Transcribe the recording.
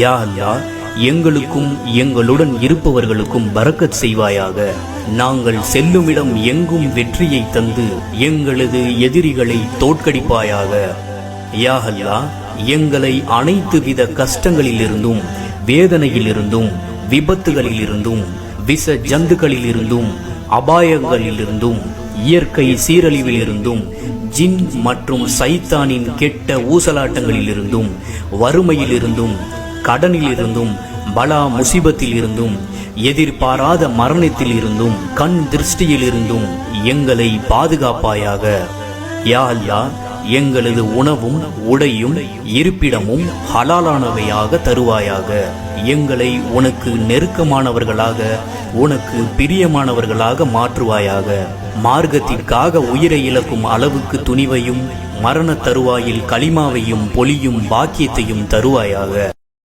யா அல்லாஹ், எங்களுக்கும் எங்களுடன் இருப்பவர்களுக்கும் பரக்கத் செய்வாயாக. நாங்கள் செல்லுமிடம் எங்கும் வெற்றியை தந்து எங்களது எதிரிகளை தோற்கடிப்பாயாக. யா அல்லாஹ், எங்களை அனைத்து வித கஷ்டங்களிலிருந்தும், வேதனையிலிருந்தும், விபத்துகளிலிருந்தும், விஷ ஜந்துக்களிலிருந்தும், அபாயங்களிலிருந்தும், இயற்கை சீரழிவிலிருந்தும், ஜின் மற்றும் சைத்தானின் கெட்ட ஊசலாட்டங்களிலிருந்தும், வறுமையிலிருந்தும், கடனிலிருந்தும், பலா முசிபத்தில் இருந்தும், எதிர்பாராத மரணத்தில் இருந்தும், கண் திருஷ்டியிலிருந்தும் எங்களை பாதுகாப்பாயாக. யா அல்லாஹ், எங்களது உணவும் உடையும் இருப்பிடமும் ஹலாலானவையாக தருவாயாக. எங்களை உனக்கு நெருக்கமானவர்களாக, உனக்கு பிரியமானவர்களாக மாற்றுவாயாக. மார்க்கத்திற்காக உயிரை இழக்கும் அளவுக்கு துணிவையும், மரண தருவாயில் களிமாவையும் பொலியும் பாக்கியத்தையும் தருவாயாக.